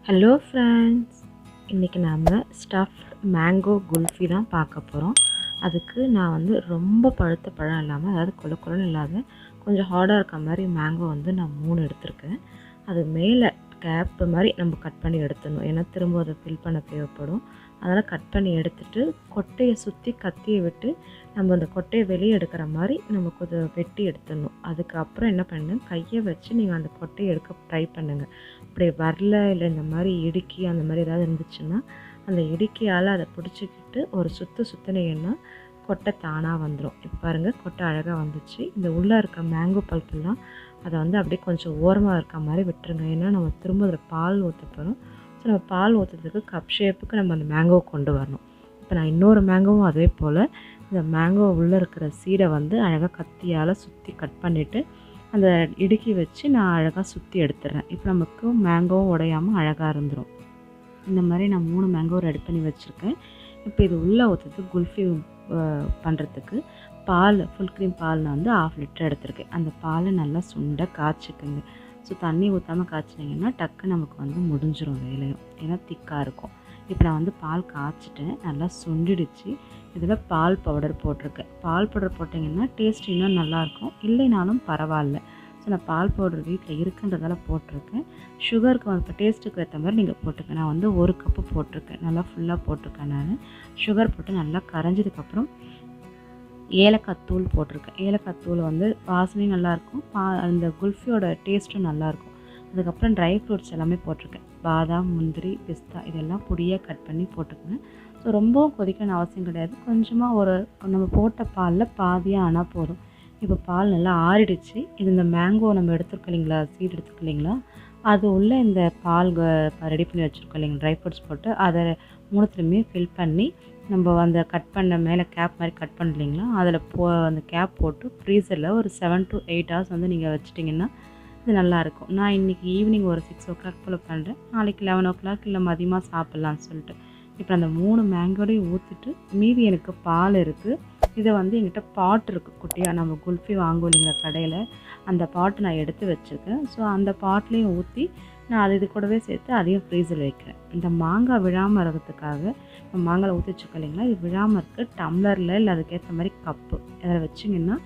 Hello friends, இன்றைக்கி நாம் stuffed mango kulfi தான் பார்க்க போகிறோம். அதுக்கு நான் வந்து ரொம்ப பழுத்த பழம் இல்லாமல், அதாவது கொல கொலன்னு இல்லாத கொஞ்சம் ஹார்டாக இருக்க மாதிரி மேங்கோ வந்து நான் 3 எடுத்திருக்கேன். அது மேலே கேப்பு மாதிரி நம்ம கட் பண்ணி எடுத்துடணும், ஏன்னா திரும்ப அதை ஃபில் பண்ண தேவைப்படும். அதனால் கட் பண்ணி எடுத்துகிட்டு கொட்டையை சுற்றி கத்தியை விட்டு நம்ம அந்த கொட்டையை வெளியே எடுக்கிற மாதிரி நம்ம கொஞ்சம் வெட்டி எடுத்துடணும். அதுக்கப்புறம் என்ன பண்ணு, கையை வச்சு நீங்கள் அந்த கொட்டையை எடுக்க ட்ரை பண்ணுங்கள். அப்படி வரல, இல்லை இந்த மாதிரி இடுக்கி அந்த மாதிரி ஏதாவது இருந்துச்சுன்னா அந்த இடுக்கியால் அதை பிடிச்சிக்கிட்டு ஒரு சுற்றினீங்கன்னா கொட்டை தானாக வந்துடும். இப்போ பாருங்கள், கொட்டை அழகாக வந்துச்சு. இந்த உள்ளே இருக்க மேங்கோ பல்ப்பெல்லாம் அதை வந்து அப்படியே கொஞ்சம் ஓரமாக இருக்க மாதிரி விட்டுருங்க, ஏன்னா நம்ம திரும்ப அதில் பால் ஊற்ற போகிறோம். ஸோ நம்ம பால் ஊற்றுறதுக்கு கப் ஷேப்புக்கு நம்ம அந்த மேங்கோவை கொண்டு வரணும். இப்போ நான் இன்னொரு மேங்கோவும் அதே போல் இந்த மேங்கோ உள்ளே இருக்கிற சீடை வந்து அழகாக கத்தியால் சுற்றி கட் பண்ணிவிட்டு அந்த இடுக்கி வச்சு நான் அழகாக சுற்றி எடுத்துடுறேன். இப்போ நமக்கு மேங்கோவும் உடையாமல் அழகாக இருந்துடும். இந்த மாதிரி நான் 3 மேங்கோ ரெடி பண்ணி வச்சுருக்கேன். இப்போ இது உள்ளே ஊற்றுறதுக்கு குல்ஃபி பண்ணுறதுக்கு பால், ஃபுல் க்ரீம் பால் நான் வந்து 1/2 லிட்டர் எடுத்திருக்கேன். அந்த பாலை நல்லா சுண்ட காய்ச்சிக்குங்க. ஸோ தண்ணி ஊற்றாமல் காய்ச்சிட்டிங்கன்னா டக்கு நமக்கு வந்து முடிஞ்சிடும் வேலையும், ஏன்னா திக்காக இருக்கும். இப்போ நான் வந்து பால் காய்ச்சிட்டேன், நல்லா சுண்டிடுச்சு. இதில் பால் பவுடர் போட்டிருக்கேன். பால் பவுடர் போட்டிங்கன்னா டேஸ்ட் இன்னும் நல்லாயிருக்கும், இல்லைனாலும் பரவாயில்ல. ஸோ நான் பால் பவுடர் வீட்டில் இருக்குன்றதால போட்டிருக்கேன். சுகருக்கு வந்து இப்போ டேஸ்ட்டுக்கு ஏற்ற மாதிரி நீங்கள் போட்டுக்கேன். நான் வந்து 1 கப்பு போட்டிருக்கேன், நல்லா ஃபுல்லாக போட்டிருக்கேன். நான் சுகர் போட்டு நல்லா கரைஞ்சதுக்கப்புறம் ஏலக்காய் தூள் போட்டிருக்கேன். ஏலக்காய் தூள் வந்து வாசனையும் நல்லாயிருக்கும், அந்த குல்ஃபியோட டேஸ்ட்டும் நல்லாயிருக்கும். அதுக்கப்புறம் ட்ரை ஃப்ரூட்ஸ் எல்லாமே போட்டிருக்கேன். பாதாம், முந்திரி, பிஸ்தா இதெல்லாம் பொடியாக கட் பண்ணி போட்டுக்கேன். ஸோ ரொம்பவும் கொதிக்கணும்னு அவசியம் கிடையாது. கொஞ்சமாக ஒரு நம்ம போட்ட பாலில் பாதியாக ஆனால் போதும். இப்போ பால் நல்லா ஆறிடுச்சு. இது இந்த மேங்கோ நம்ம எடுத்துருக்கோம் இல்லைங்களா, சீட் எடுத்துருக்கோம் இல்லைங்களா, அது உள்ள இந்த பால் ரெடி பண்ணி வச்சுருக்கோம் இல்லைங்க, ட்ரை ஃப்ரூட்ஸ் போட்டு அதை 3த்துலையுமே ஃபில் பண்ணி நம்ம அந்த கட் பண்ண மேலே கேப் மாதிரி கட் பண்ணலைங்களா, அதில் அந்த கேப் போட்டு ஃப்ரீசரில் ஒரு 7 to 8 hours வந்து நீங்கள் வச்சிட்டிங்கன்னா இது நல்லாயிருக்கும். நான் இன்றைக்கி ஈவினிங் ஒரு 6 o'clock போல் பண்ணுறேன். நாளைக்கு 11 o'clock இல்லை மதியமாக சாப்பிட்லான்னு சொல்லிட்டு இப்போ அந்த 3 மேங்கோடையும் ஊற்றிட்டு மீதி எனக்கு பால் இருக்குது. இதை வந்து என்கிட்ட பாட் இருக்குது குட்டியாக, நம்ம குல்ஃபி வாங்குவோம் இல்லைங்களா கடையில், அந்த பாட்டு நான் எடுத்து வச்சுருக்கேன். ஸோ அந்த பாட்லேயும் ஊற்றி நான் அது இது கூடவே சேர்த்து அதையும் ஃப்ரீசரில் வைக்கிறேன். இந்த மாங்காய் விழாமல் இருக்கிறதுக்காக மாங்காய் ஊற்றி வச்சுக்கோ இல்லைங்களா, இது விழாமல் இருக்குது டம்ளரில் இல்லை அதுக்கேற்ற மாதிரி கப்பு அதில் வச்சிங்கன்னா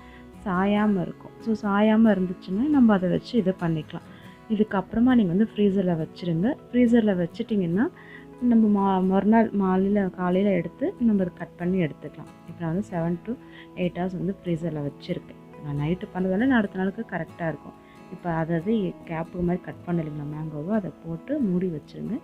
சாயாமல் இருக்கும். ஸோ சாயாமல் இருந்துச்சுன்னா நம்ம அதை வச்சு இது பண்ணிக்கலாம். இதுக்கப்புறமா நீங்கள் வந்து ஃப்ரீசரில் வச்சுருங்க. ஃப்ரீசரில் வச்சுட்டிங்கன்னா நம்ம மறுநாள் காலையில் எடுத்து நம்ம அதை கட் பண்ணி எடுத்துக்கலாம். இப்போ நான் வந்து 7 to 8 hours வந்து ஃப்ரீசரில் வச்சுருக்கேன். நான் நைட்டு பண்ணுறதால நான் அடுத்த நாளுக்கு கரெக்டாக இருக்கும். இப்போ அதாவது கேப்பு மாதிரி கட் பண்ணலைங்களா மேங்கோவோ, அதை போட்டு மூடி வச்சுருங்க.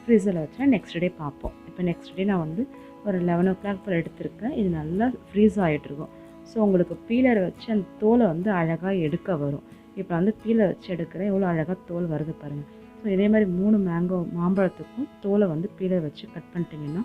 ஃப்ரீசரில் வச்சுனா நெக்ஸ்ட் டே பார்ப்போம். இப்போ நெக்ஸ்ட் டே நான் வந்து ஒரு 11 o'clock போல் எடுத்துருக்கேன். இது நல்லா ஃப்ரீஸ் ஆகிட்டுருக்கும். ஸோ உங்களுக்கு பீலரை வச்சு அந்த தோலை வந்து அழகாக எடுக்க வரும். இப்போ வந்து பீலர் வச்சு எடுக்கிறேன், எவ்வளோ அழகாக தோல் வருது பாருங்கள். ஸோ இதே மாதிரி 3 மாம்பழத்துக்கும் தோலை வந்து பீலர் வச்சு கட் பண்ணிட்டிங்கன்னா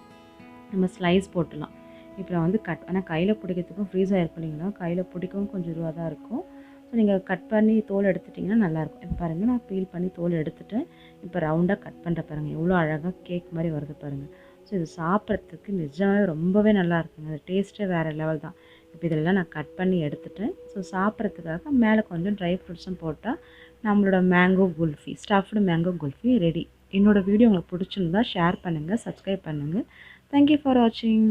நம்ம ஸ்லைஸ் போட்டுடலாம். இப்போ நான் வந்து ஆனால் கையில் பிடிக்கிறதுக்கும் ஃப்ரீஸ் ஆகிருக்கும் இல்லைங்களா, கையில் பிடிக்கவும் கொஞ்சம் இதுவாக தான் இருக்கும். ஸோ நீங்கள் கட் பண்ணி தோல் எடுத்துட்டிங்கன்னா நல்லாயிருக்கும். இப்போ பாருங்கள், நான் பீல் பண்ணி தோல் எடுத்துட்டேன். இப்போ ரவுண்டாக கட் பண்ணுற பாருங்கள், எவ்வளோ அழகாக கேக் மாதிரி வருது பாருங்கள். ஸோ இது சாப்பிட்றதுக்கு நிஜமாகவே ரொம்பவே நல்லா இருக்குங்க. அது டேஸ்ட்டே வேறு லெவல் தான். இப்போ இதெல்லாம் நான் கட் பண்ணி எடுத்துட்டேன். ஸோ சாப்பிட்றதுக்காக மேலே கொஞ்சம் ட்ரை ஃப்ரூட்ஸும் போட்டால் நம்மளோட mango kulfi, stuffed mango kulfi ready. என்னோடய வீடியோ உங்களுக்கு பிடிச்சிருந்தா ஷேர் பண்ணுங்கள், சப்ஸ்கிரைப் பண்ணுங்கள். தேங்க்யூ ஃபார் வாட்சிங்.